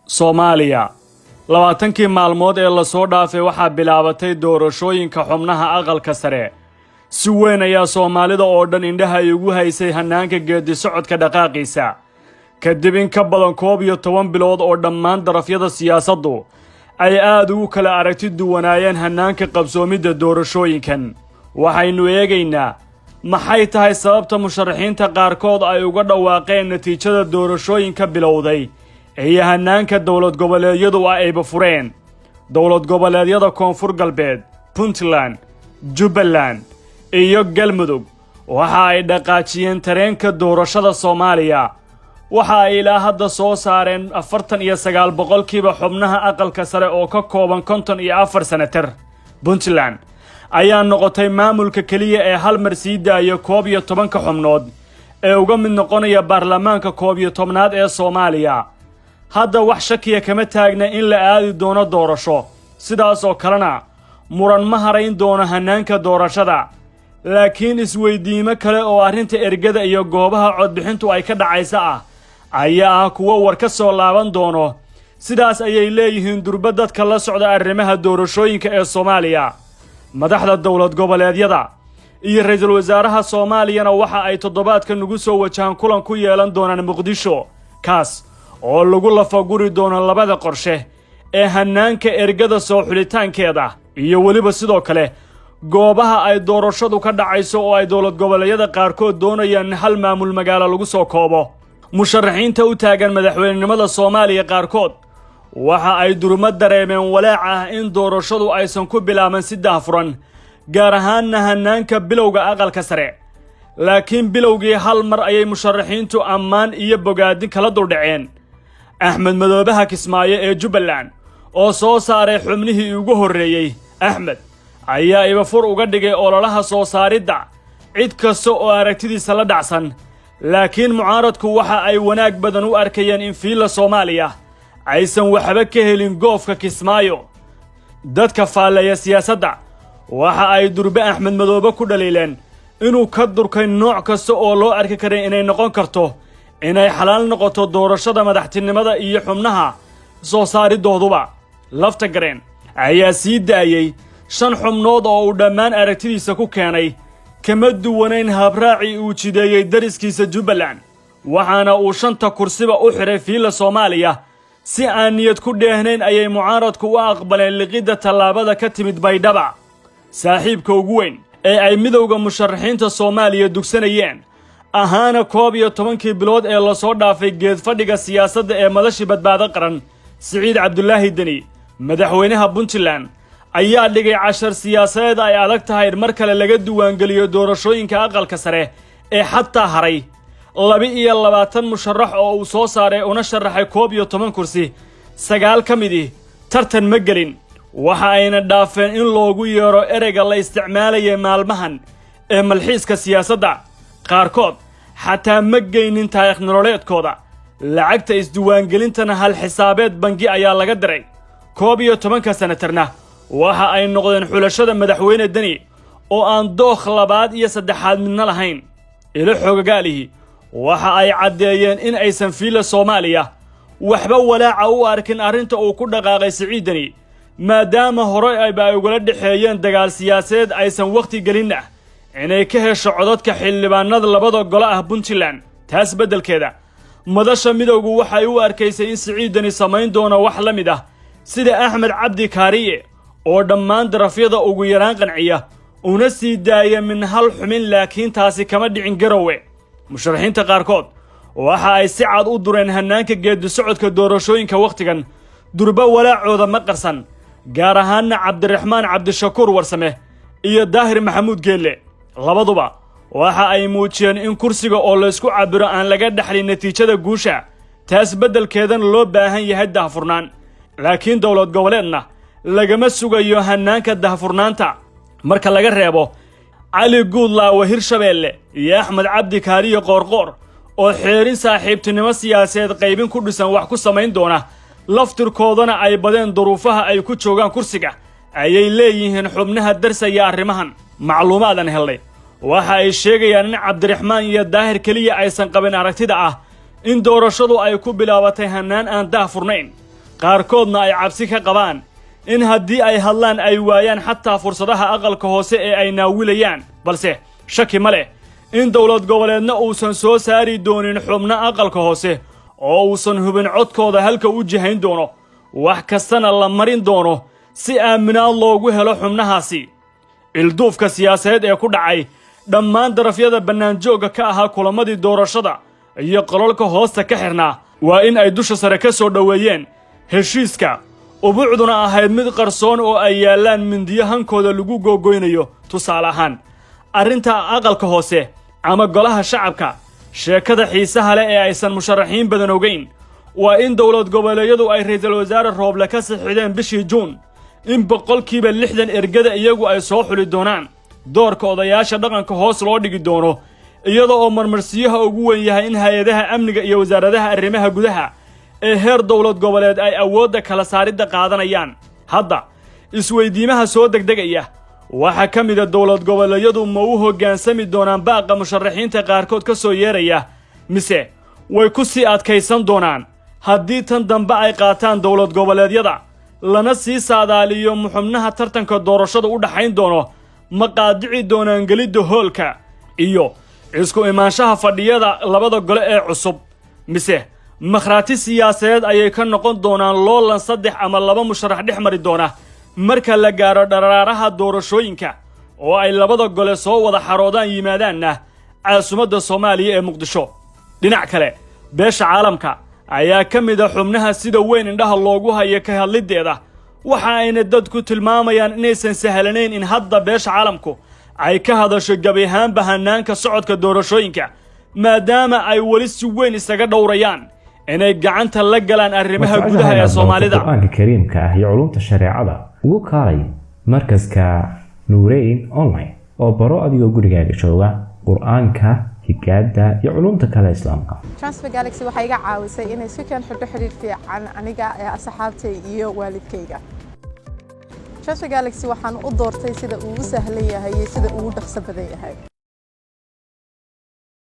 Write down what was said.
Somaliya 20 maalmood ee la soo dhaafay waxaa bilaabatay doorashooyinka xubnaha aqalka sare si weyn ayaa Soomaalida oo dhan indhaha ay ugu haysay hanaanka geedi socodka dhaqaaqiisa kadib in ka badan 12 bilood oo dhammaan darafyada siyaasaddu ay aad ugu kala aragti duwanaayeen hanaanka qabsoomidda doorashooyinkan waxaynu eegaynaa maxay tahay sababta musharaxiinta qaarkood ay uga dhawaaqeen natiijada doorashooyinka bilowday iyo hanaanka dowlad goboleedyadu ay fureen dowlad goboleedyada Koonfur Galbeed Puntland Jubbaland iyo Galmudug waxa ay dhaqaajiyeen tareenka doorashada Somaliya waxa ay ilaa hadda soo saareen 49% xubnaha aqalka sare oo ka kooban 54 senatar Puntland ayaa noqotay maamulka kaliya ee hal mar sii daaya 12 xubnood ee uga mid noqonaya baarlamaanka 11aad ee Soomaaliya hadda wax shakiya kama taagna in la aadi doono doorasho sidaas oo kalena muran ma harayn doono hanaanka doorashada laakiin isweydiimo kale oo arrinta ergada iyo goobaha codbixintu ay ka dhacaysa ayaa kuwa war ka soo laaban doono sidaas ayay leeyihiin durba dadka la socda arrimaha doorashooyinka ee Soomaaliya madaxda dowlad goboleedyada iyo ra'iisul wasaaraha Soomaaliyana waxa ay toddobaadkan ugu soo wajahan kulan ku yeelan doonaan Muqdisho kaas oo lagu lafaguri doono labada qorshe ee hanaanka ergada soo xulitaankeeda iyo waliba sidoo kale goobaha ay doorashadu ka dhacayso oo ay dowlad goboleedyada qaarkood doonayaan hal maamul magaalo lagu soo koobo musharaxiinta u taagan madaxweynenimada Soomaaliya qaarkood waxa ay durma dareemeen walaac ah in doorashadu aysan ku bilaaban si daahfuran gaar ahaan hanaanka bilowga aqalka sare laakiin bilowgii hal mar ayay musharaxiintu ammaan iyo bogaadin kala duldhaceen Axmed Madoobaha Kismaayo ee Jubbaland oo soo saaray xubnihii ugu horeeyay Axmed ayaa ibafur uga dhigay ololaha soo saaridda cid kasta oo aragtidiisa la dhacsan laakiin mucaaradku waxa ay wanaag badan u arkayeen in fiila Soomaaliya aysan waxba ka helin goofka Kismaayo dadka faallaya siyaasadda waxa ay durba Axmed Madoobe ku dhaliileen inuu ka durkay nooc kasta oo loo arki karay inay noqon karto inay xalaal noqoto doorashada madaxtinimada iyo xubnaha soo saaridooduba lafta gareen ayaa sii daayay 5 xubnood oo uu dhammaan aragtidiisa ku keenay kama duwanayn habraaci uu jideeyay dariskiisa Jubbaland waxaana uu 5 kursiba u xiray fiila Soomaaliya si aan niyad ku dheehnayn ayay mucaaradku u aqbaleen liqidda tallaabada ka timid Baydhaba saaxiibka ugu weyn ee ay midowga musharaxiinta Soomaaliya dugsanayeen ahaana 12 bilood ee la soo dhaafay geed fadhiga siyaasadda ee madashi badbaado qaran Siciid Cabdullaahi Deni madaxweynaha Puntland ayaa dhigay cashar siyaasadeed ay adag tahay mar kale laga duwaangeliyo doorashooyinka aqalka sare ee xataa haray 22 musharax oo uu soo saaray una sharaxay 12 kursi 9 ka mid tartan ma gelin waxa ayna dhaafeen in loogu yeero ereyga la isticmaalayay maalmahan ee malxiiska siyaasadda qaarkood xataa ma geynin taariikh nololeedkooda lacagta isduwaangelintana hal xisaabeed bangi ayaa laga diray 12 senatarna waxa ay noqdeen xulashada madaxweyne Deni oo aan dookh labaad iyo saddexaad midna lahayn ila xoogagaalihi waxa ay cadeeyeen in aysan fiila Soomaaliya waxba walaaca u arkin arrinta uu ku dhaqaaqay Siciid Deni maadaama hore ay ugala dhaxeeyeen dagaal siyaasadeed aysan waqti gelin inay ka hesho codadka xildhibaanada labada gole Puntland taas bedelkeeda madasha midowgu waxay u arkaysay in Siciid Deni samayn doono wax la mid ah sida Axmed Cabdi Kaariye oo dhammaan darafyada ugu yaraan qanciya una sii daaya min hal xumin laakiin taasi kama dhicin garowe musharaxiinta qaarkood waxa ay si cad u dureen hanaanka geedi socodka doorashooyinka waqtigan durba walaacooda ma qarsan gaar ahaan Cabdiraxmaan Cabdishakuur Warsame iyo Daahir Maxamuud Geelle labaduba waxa ay muujiyeen in kursiga oo la isku cabiro aan laga dhaxlin natiijada guusha taas bedelkeedan loo baahan yahay daahfurnaan laakiin dowlad goboleedna lagama sugayo hanaanka daahfurnaanta marka laga reebo Cali Guudlaawe Hirshabeelle iyo Axmed Cabdi Kaariye Qoorqoor oo xeerin saaxiibtinimo siyaasadeed qaybin ku dhisan wax ku samayn doona laftirkoodana ay badeen duruufaha ay ku joogaan kursiga ayay leeyihiin xubnaha darsaya arrimahan macluumaadan helay waxa ay sheegayaan in Cabdiraxmaan iyo Daahir kaliya aysan qabin aragtida in doorashadu ay ku bilaabatay hanaan aan daahfurnayn qaarkoodna ay cabsi ka qabaan in haddii ay hadlaan ay waayaan xataa fursadaha aqalka hoose ee ay naawilayaan balse shaki ma leh in dowlad goboleedna uusan soo saari doonin xubno aqalka hoose oo uusan hubin codkooda halka u jihayn doono wax kastana la marin doono si aaminaad loogu helo xubnahaasi ilduufka siyaasadeed ee ku dhacay dhammaan darafyada bannaanjoogga ka ahaa kulamadii doorashada iyo qololka hoosta ka xirnaa waa in ay dusha sare ka soo dhoweeyeen heshiiska ubuucduna ahayd mid qarsoon oo ay yaallaan mindiyo hankooda lagu googoynayo tusaale ahaan arrinta aqalka hoose ama golaha shacabka sheekada xiisaha leh ee aysan musharaxiin badan ogeyn waa in dowlad goboleedyadu ay ra'iisul wasaare Rooble ka saxiixdeen bishii Juun in 60% ergada iyagu ay soo xuli doonaan doorka odayaasha dhaqanka hoos loo dhigi doono iyadoo oo marmarsiyaha ugu weyn yahay in hay'adaha amniga iyo wasaaradaha arrimaha gudaha ee heer dowlad goboleed ay awoodda kala saaridda qaadanayaan hadda isweydiimaha soo degdegaya waxa ka mid ah dowlad goboleedyadu ma u hoggaansami doonaan baaqa musharaxiinta qaarkood ka soo yeeraya mise way ku sii adkaysan doonaan haddii tan dambe ay qaataan dowlad goboleedyada lana sii saadaaliyo xubnaha tartanka doorashada u dhaxayn doono ma qaadici doonaan gelidda hoolka iyo isku imaanshaha fadhiyada labada gole ee cusub mise makhraati siyaasadeed ayay ka noqon doonaan loolan 3 ama 2 musharax dhex mari doona marka la gaaro dharaaraha doorashooyinka oo ay labada gole soo wada xaroodaan yimaadaanna caasimadda Soomaaliya ee Muqdisho dhinac kale beesha caalamka ayaa ka mid ah xubnaha sida weyn indhaha loogu hayo ka hadlideeda waxa ayna dadku tilmaamayaan inaysan sahlanayn in hadda beesha caalamku ay ka hadasho gabi ahaanba hanaanka socodka doorashooyinka maadaama ay wali si weyn isaga dhowrayaan inay gacanta la galaan arrimaha gudaha ee Soomaalida quraanka kariimka ah iyo culumta shareecada ugu kaalay markaska Nuureyn online oo baro adigoo gurigaaga jooga quraanka higaada iyo culumta kale islaamka Transfer Galaxy waxay iga caawisay inay si kan xiriir fiican aniga ee asxaabtay iyo waalidkayga Transfer Galaxy waxaan u doortay sida uu u sahlan yahay iyo sida uu u dhaqso badan yahay